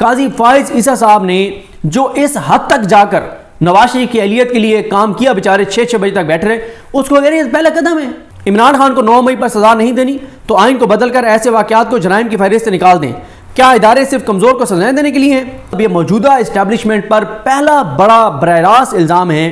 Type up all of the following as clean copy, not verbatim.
काजी फाइज ईसा साहब ने जो इस हद तक जाकर नवाज शरीफ की अहलियत के लिए काम किया, बेचारे 6-6 बजे तक बैठे रहे, उसको कह रहे हैं पहला कदम है। इमरान खान को 9 मई पर सजा नहीं देनी तो आइन को बदलकर ऐसे वाकयात को जराइम की फहरिस्त से निकाल दें। क्या इदारे सिर्फ कमजोर को सजाएं देने के लिए हैं? अब ये मौजूदा इस्टेब्लिशमेंट पर पहला बड़ा बरह रास्त इल्ज़ाम है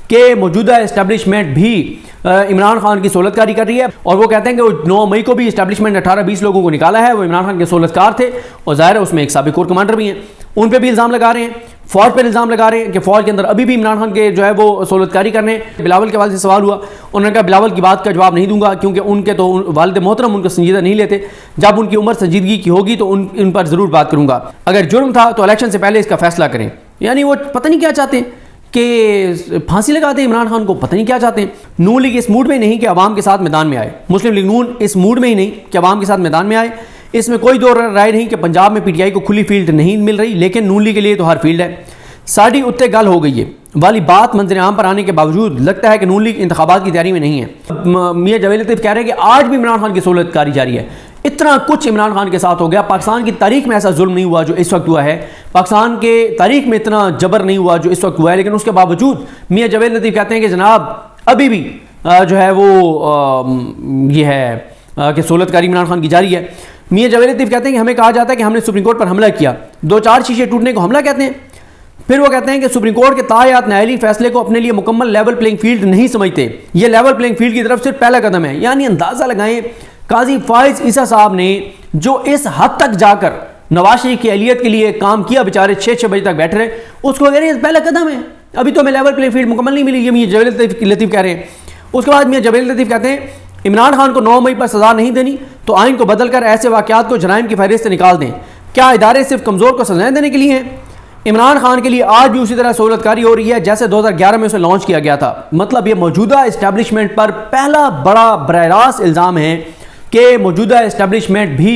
कि मौजूदा इस्टेब्लिशमेंट भी इमरान खान की सोलतकारी कर रही है। और वो कहते हैं कि वो 9 मई को भी इस्टेब्लिशमेंट 18-20 लोगों को निकाला है, वो इमरान खान के सोलतकार थे और जाहिर है उसमें एक साबिक कोर कमांडर भी हैं, उन पर भी इल्ज़ाम लगा रहे हैं। फौज पर इल्ज़ाम लगा रहे हैं कि फौज के अंदर अभी भी इमरान खान के जो है वो सोलतकारी करने। बिलावल के वालिद से सवाल हुआ, उन्होंने कहा बिलावल की बात का जवाब नहीं दूंगा क्योंकि उनके तो वालिद मोहतरम उनको संजीदा नहीं लेते, जब उनकी उम्र संजीदगी की होगी तो उन पर ज़रूर बात करूंगा। अगर जुर्म था तो इलेक्शन से पहले इसका फैसला करें। यानी वो पता नहीं क्या चाहते हैं कि फांसी लगा दें इमरान खान को, पता नहीं क्या चाहते हैं। नून लीग इस मूड में नहीं कि अवाम के साथ मैदान में आए, मुस्लिम लीग नून इस मूड में ही नहीं कि अवाम के साथ मैदान में आए। इसमें कोई दो राय नहीं कि पंजाब में पीटीआई को खुली फील्ड नहीं मिल रही, लेकिन नून लीग के लिए तो हर फील्ड है। साड़ी उत्ते गल हो गई है वाली बात मंजर आम पर आने के बावजूद लगता है कि नून लीग इंतखाबात की तैयारी में नहीं है। मियां जावेद लतीफ कह रहे हैं कि आज भी इमरान खान की सोलतकारी जारी है। इतना कुछ इमरान खान के साथ हो गया, पाकिस्तान की तारीख में ऐसा जुल्म नहीं हुआ जो इस वक्त हुआ है, पाकिस्तान के तारीख में इतना जबर नहीं हुआ जो इस वक्त हुआ है। लेकिन उसके बावजूद मियां जावेद लतीफ कहते हैं कि जनाब अभी भी जो है वो ये है कि सोलतकारी इमरान खान की जारी है। मियां जावेद लतीफ कहते हैं कि हमें कहा जाता है कि हमने सुप्रीम कोर्ट पर हमला किया, 2-4 शीशे टूटने को हमला कहते हैं। फिर वो कहते हैं कि सुप्रीम कोर्ट के तायात न्यायालयी फैसले को अपने लिए मुकम्मल लेवल प्लेइंग फील्ड नहीं समझते, ये लेवल प्लेइंग फील्ड की तरफ सिर्फ पहला कदम है। यानी अंदाजा लगाएं काजी फाइज ईसा साहब ने जो इस हद तक जाकर नवाज शरीफ की अहलियत के लिए काम किया, बेचारे 6-6 बजे तक बैठे रहे, उसको कह रहे हैं पहला कदम है, अभी तो हमें लेवल प्लेइंग फील्ड मुकम्मल नहीं मिली। ये मियां जावेद लतीफ कह रहे हैं। उसके बाद मियां जावेद लतीफ कहते हैं इमरान खान को 9 मई पर सजा नहीं देनी तो आइन को बदलकर ऐसे वाकयात को जराइम की फहरिस्त से निकाल दें। क्या इदारे सिर्फ कमजोर को सजाएं देने के लिए हैं? इमरान खान के लिए आज भी उसी तरह सहूलतकारी हो रही है जैसे 2011 में उसे लॉन्च किया गया था। मतलब ये मौजूदा इस्टेब्लिशमेंट पर पहला बड़ा बरह रास्त इल्ज़ाम है कि मौजूदा इस्टेब्लिशमेंट भी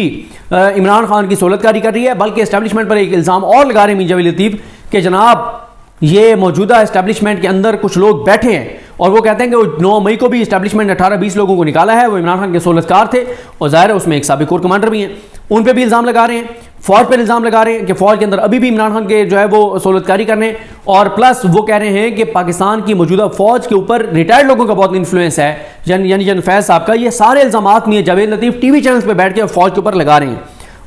इमरान खान की सहूलतकारी कर रही है। बल्कि इस्टेब्लिशमेंट पर एक इल्ज़ाम और लगा रहे हैं मियां जावेद लतीफ कि जनाब ये मौजूदा इस्टेब्लिशमेंट के अंदर कुछ लोग बैठे हैं और वो कहते हैं कि वो 9 मई को भी इस्टेब्लिशमेंट 18-20 लोगों को निकाला है, वो इमरान खान के सोलतकार थे और जाहिर है उसमें एक साबिक कोर कमांडर भी हैं, उन पर भी इल्ज़ाम लगा रहे हैं। फौज पर इल्ज़ाम लगा रहे हैं कि फौज के अंदर अभी भी इमरान खान के जो है वो सोलतकारी करने। और प्लस वो कह रहे हैं कि पाकिस्तान की मौजूदा फौज के ऊपर रिटायर्ड लोगों का बहुत इन्फ्लुएंस है, यानी जन फैज साहब का। ये सारे इल्ज़ाम मियां जावेद लतीफ टीवी चैनल्स पर बैठ के फौज के ऊपर लगा रहे हैं।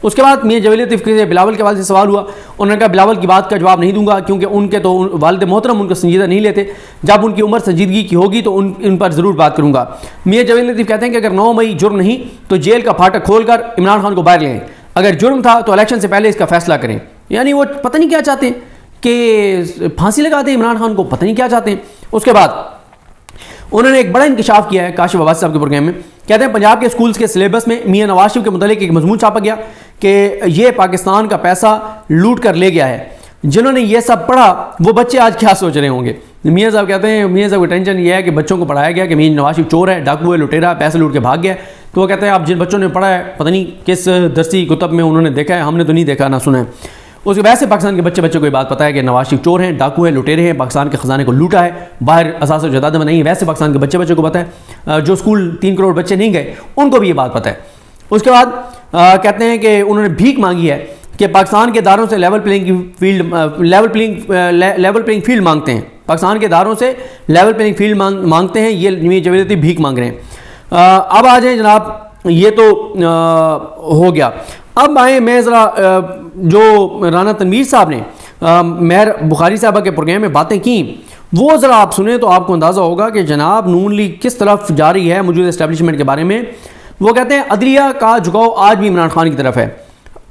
उसके बाद मियां जावेद लतीफ से बिलावल के वालिद से सवाल हुआ, उन्होंने कहा बिलावल की बात का जवाब नहीं दूंगा क्योंकि उनके तो वालिद मोहतरम उनको संजीदा नहीं लेते, जब उनकी उम्र संजीदगी की होगी तो उन पर ज़रूर बात करूंगा। मियां जावेद लतीफ कहते हैं कि अगर 9 मई जुर्म नहीं तो जेल का फाटक खोलकर इमरान खान को बाहर ले आएं, अगर जुर्म था तो इलेक्शन से पहले इसका फैसला करें। यानी वो पता नहीं क्या चाहते हैं कि फांसी लगा दें इमरान खान को, पता नहीं क्या चाहते हैं। उसके बाद उन्होंने एक बड़ा इंकशाफ किया है काशिफ अब्बासी साहब के प्रोग्राम में। कहते हैं पंजाब के स्कूल्स के सिलेबस में मियां नवाज शरीफ के मुतालिक एक मजमून छापा गया कि ये पाकिस्तान का पैसा लूट कर ले गया है। जिन्होंने ये सब पढ़ा वो बच्चे आज क्या सोच रहे होंगे? मियां साहब कहते हैं मियां साहब की टेंशन ये है कि बच्चों को पढ़ाया गया कि मियां नवाज शरीफ चोर है, डाकू है, लुटेरा है, पैसे लूट के भाग गया। तो वो कहते हैं अब जिन बच्चों ने पढ़ा है पता नहीं किस दरसी कुतब में उन्होंने देखा है, हमने तो नहीं देखा ना सुना है। उसके वैसे पाकिस्तान के बच्चे को ये बात पता है कि नवाज शरीफ चोर हैं, डाकू हैं, लुटेरे हैं, पाकिस्तान के खजाने को लूटा है, बाहर असास जदाद में नहीं है। वैसे पाकिस्तान के बच्चे को पता है, जो स्कूल 3 करोड़ बच्चे नहीं गए उनको भी ये बात पता है। उसके बाद कहते हैं कि उन्होंने भीख मांगी है कि पाकिस्तान के इदारों से लेवल प्लेइंग फील्ड मांगते हैं, पाकिस्तान के इदारों से लेवल प्लेइंग फील्ड मांगते हैं। ये मियां जावेद लतीफ भीख मांग रहे हैं। अब आ जाए जनाब, ये तो हो गया। अब आए मैं ज़रा जो राना तनवीर साहब ने मेहर बुखारी साहबा के प्रोग्राम में बातें की वो ज़रा आप सुने तो आपको अंदाज़ा होगा कि जनाब नून लीग किस तरफ जा रही है मौजूदा इस्टेब्लिशमेंट के बारे में। वो कहते हैं अदलिया का झुकाव आज भी इमरान खान की तरफ है।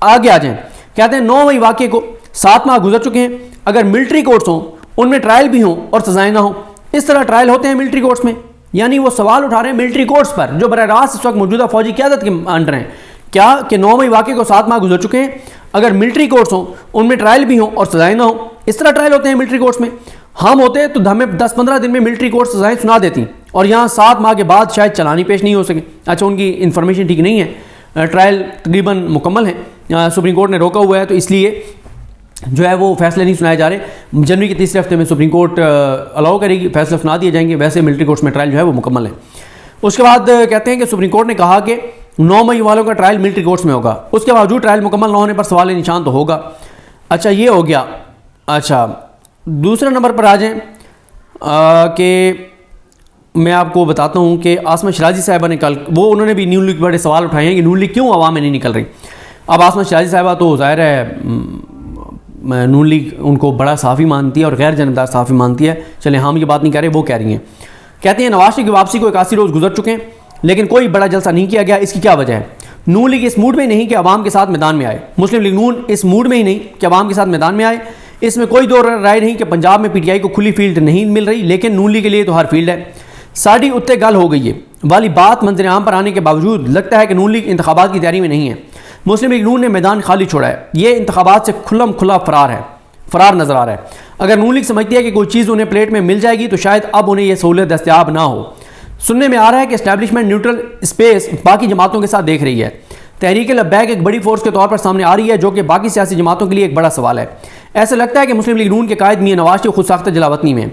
आगे आ जाएं, कहते हैं 9 मई वाक़े को 7 माह गुजर चुके हैं, अगर मिलिट्री कोर्ट्स हों उनमें ट्रायल भी हों और सजाएं ना हो। इस तरह ट्रायल होते हैं मिलिट्री कोर्ट्स में, यानी वो सवाल उठा रहे हैं मिलिट्री कोर्ट्स पर जो बरह रास्त इस वक्त मौजूदा फौजी क़यादत के अंडर हैं। क्या कि 9 मई वाक़े को 7 माह गुजर चुके हैं, अगर मिलिट्री कोर्ट्स हों उनमें ट्रायल भी हों और सजाएं ना हो। इस तरह ट्रायल होते हैं मिलिट्री कोर्ट्स में। हम होते तो हमें 10-15 दिन में मिलिट्री कोर्ट सजाएं सुना देती और यहाँ 7 माह के बाद शायद चलानी पेश नहीं हो सके। अच्छा, उनकी इन्फॉर्मेशन ठीक नहीं है, ट्रायल तकरीबन मुकम्मल है, सुप्रीम कोर्ट ने रोका हुआ है, तो इसलिए जो है वो फैसले नहीं सुनाए जा रहे। जनवरी के तीसरे हफ्ते में सुप्रीम कोर्ट अलाउ करेगी, फैसले सुना दिए जाएंगे। वैसे मिलिट्री कोर्ट्स में ट्रायल जो है वो मुकम्मल है। उसके बाद कहते हैं कि सुप्रीम कोर्ट ने कहा कि 9 मई वालों का ट्रायल मिलिट्री कोर्ट्स में होगा, उसके बावजूद ट्रायल मुकम्मल न होने पर सवाल निशान तो होगा। अच्छा ये हो गया। अच्छा दूसरे नंबर पर आ जाएं कि मैं आपको बताता हूँ कि आसमा शराजी साहिबा ने कल उन्होंने भी नून लीग बड़े सवाल उठाए हैं कि नून लीग क्यों आवाम में नहीं निकल रही। अब आसमा शराजी साहिबा तो ज़ाहिर है नून लीग उनको बड़ा सहाफ़ी मानती है और गैर जानबदार सहाफ़ी मानती है। चले हम ये बात नहीं कह रहे, वो कह रही हैं। कहते हैं नवाज शरीफ की वापसी को 81 रोज़ गुजर चुके हैं लेकिन कोई बड़ा जलसा नहीं किया गया। इसकी क्या वजह है? नून लीग इस मूड में नहीं कि आवाम के साथ मैदान में आए। मुस्लिम लीग नून इस मूड में ही नहीं कि आवाम के साथ मैदान में आए। इसमें कोई दो राय नहीं कि पंजाब में PTI को खुली फील्ड नहीं मिल रही, लेकिन नून लीग के लिए तो हर फील्ड है। साड़ी उत्ते गल हो गई है वाली बात मंजर आम पर आने के बावजूद लगता है कि नून लीग इंतखाबात की तैयारी में नहीं है। मुस्लिम लीग नून ने मैदान खाली छोड़ा है। ये इंतखाबात से खुल्लम खुला फरार नजर आ रहा है। अगर नून लीग समझती है कि कोई चीज़ उन्हें प्लेट में मिल जाएगी तो शायद अब उन्हें यह सहूलियत दस्तयाब ना हो। सुनने में आ रहा है कि एस्टैब्लिशमेंट न्यूट्रल स्पेस बाकी जमातों के साथ देख रही है। तहरीक लब्बैक एक बड़ी फोर्स के तौर पर सामने आ रही है जो कि बाकी सियासी जमातों के लिए एक बड़ा सवाल है। ऐसा लगता है कि मुस्लिम लीग नून के कायद मियां नवाज शरीफ खुद साख्त जलावतनी में।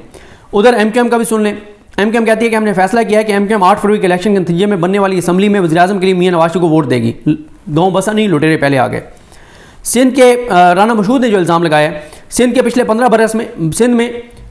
उधर MKM का भी सुन लें। MKM कहती है कि हमने फैसला किया है कि MKM 8 फरवरी के इलेक्शन के नतीजे में बनने वाली असम्बली में वज़ीर-ए-आज़म के लिए मियां नवाज शरीफ को वोट देगी। गाँव बसा नहीं, लुटेरे पहले आ गए। सिंध के राना मशहूद ने जो इल्ज़ाम लगाया है, सिंध के पिछले 15 बरस में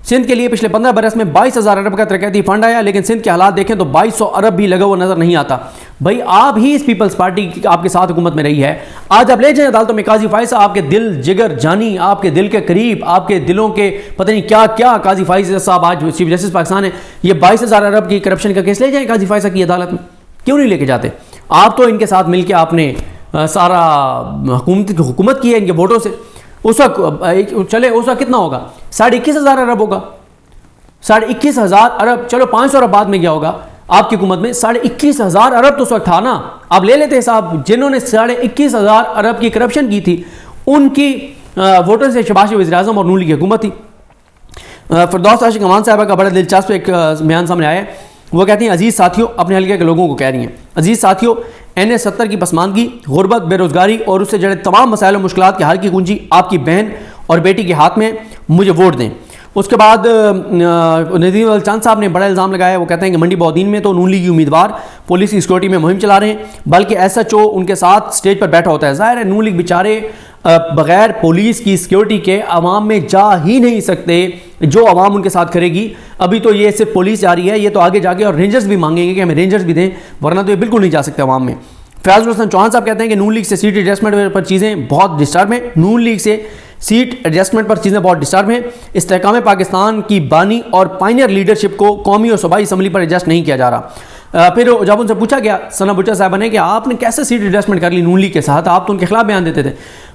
सिंध के लिए पिछले 15 बरस में 22,000 अरब का तरक्याती फंड आया, लेकिन सिंध के हालात देखें तो 2200 अरब भी लगा हुआ नजर नहीं आता। भाई आप ही इस पीपल्स पार्टी आपके साथ हुकूमत में रही है। आज आप ले जाएं अदालतों में काजी फाइज साहब, आपके दिल जिगर जानी, आपके दिल के करीब, आपके दिलों के पता नहीं क्या क्या काजी फाइज साहब आज चीफ जस्टिस पाकिस्तान है। ये 22,000 अरब की करप्शन का केस ले जाएं काजी फाइज साहब की अदालत में, क्यों नहीं लेके जाते? आप तो इनके साथ मिलकर आपने सारा हुकूमत की है इनके वोटों से। उस वक्त चले उस वक्त कितना होगा? 21,500 अरब होगा। 21,500 अरब, चलो 500 अरब बाद में क्या होगा आपकी हुकूमत में? 21,500 अरब तो उस वक्त था ना। आप ले लेते साहब, जिन्होंने 21,500 अरब की करप्शन की थी उनकी वोटों से शहबाज वज़ीर-ए-आज़म और नून लीग की हुकूमत थी। फिरदौस आशिक अमान साहबा का बड़ा दिलचस्प एक बयान सामने आया है। वो कहती हैं अजीज़ साथियों, अपने हल्के के लोगों को कह रही हैं, अजीज़ साथियों, NS-70 की पसमानदगी, गुर्बत, बेरोज़गारी और उससे जुड़े तमाम मसाइल और मुश्किलात के हल की कुंजी आपकी बहन और बेटी के हाथ में, मुझे वोट दें। उसके बाद नदीम अल चंद साहब ने बड़ा इल्ज़ाम लगाया। वो कहते हैं कि मंडी बौदीन में तो नून लीग की उम्मीदवार पुलिस की सिक्योरिटी में मुहिम चला रहे हैं, बल्कि SHO उनके साथ स्टेज पर बैठा होता है। ज़ाहिर है नून लीग बेचारे बगैर पुलिस की सिक्योरिटी के आवाम में जा ही नहीं सकते जो आवाम उनके साथ करेगी। अभी तो ये सिर्फ पुलिस जा रही है, ये तो आगे जाके और रेंजर्स भी मांगेंगे कि हमें रेंजर्स भी दें, वरना तो ये बिल्कुल नहीं जा सकते आवाम में। फैज़ुल हसन चौहान साहब कहते हैं कि नून लीग से सीट एडजस्टमेंट पर चीज़ें बहुत डिस्टर्ब हैं। नून लीग से सीट एडजस्टमेंट पर चीज़ें बहुत डिस्टर्ब हैं। इस्तेहकाम पाकिस्तान की बानी और पाइनियर लीडरशिप को कौमी और सूबाई असम्बली पर एडजस्ट नहीं किया जा रहा। फिर जब उनसे पूछा गया सना बुच्चा साहब ने कि आपने कैसे सीट एडजस्टमेंट कर ली नून लीग के साथ, आप तो उनके खिलाफ बयान देते थे।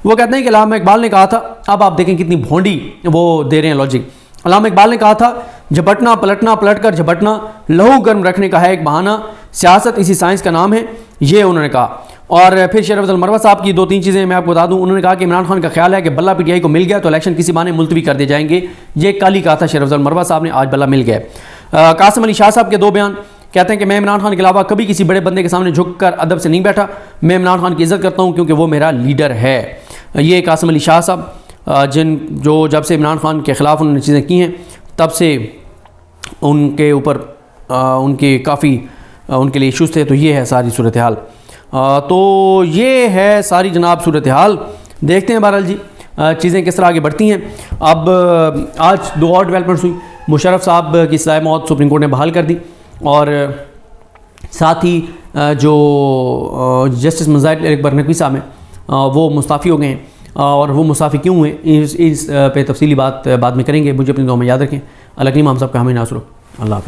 वो कहते हैं कि अल्लामा इकबाल ने कहा था, अब आप देखें कितनी भोंडी वो दे रहे हैं लॉजिक। अल्लामा इकबाल ने कहा था, झपटना पलटना पलट कर झपटना लहू गर्म रखने का है एक बहाना, सियासत इसी साइंस का नाम है, ये उन्होंने कहा। और फिर शेर अफजल मरवा साहब की 2-3 चीज़ें मैं आपको बता दूं। उन्होंने कहा कि इमरान खान का ख्याल है कि बल्ला PTI को मिल गया तो इलेक्शन किसी बहाने मुलतवी कर दिए जाएंगे। ये कल ही कहा था शेर अफजल मरवा साहब ने, आज बल्ला मिल गया। कासिम अली शाह साहब के 2 बयान, कहते हैं कि मैं इमरान खान के अलावा कभी किसी बड़े बंदे के सामने झुककर अदब से नहीं बैठा, मैं इमरान खान की इज्जत करता हूँ क्योंकि वो मेरा लीडर है। ये कासिम अली शाह साहब जब से इमरान खान के ख़िलाफ़ उन्होंने चीज़ें की हैं तब से उनके ऊपर उनके काफ़ी उनके लिए इशूज़ थे। तो ये है सारी सूरत हाल। तो ये है सारी जनाब सूरत हाल। देखते हैं बहरहाल जी चीज़ें किस तरह आगे बढ़ती हैं। अब आज 2 और डेवलपमेंट्स हुई। मुशर्रफ साहब की सज़ाए मौत सुप्रीम कोर्ट ने बहाल कर दी और साथ ही जो जस्टिस मुजाहिद अकबर नकवी साहब हैं वो मुस्ताफ़ी हो गए हैं। और वो मुस्ताफ़ी क्यों हुए इस पे तफसीली बात बाद में करेंगे। मुझे अपनी दुआ में याद रखें। अल्लाह करीम हम सब का हमें नासर हो। अल्लाह हाफ़िज़।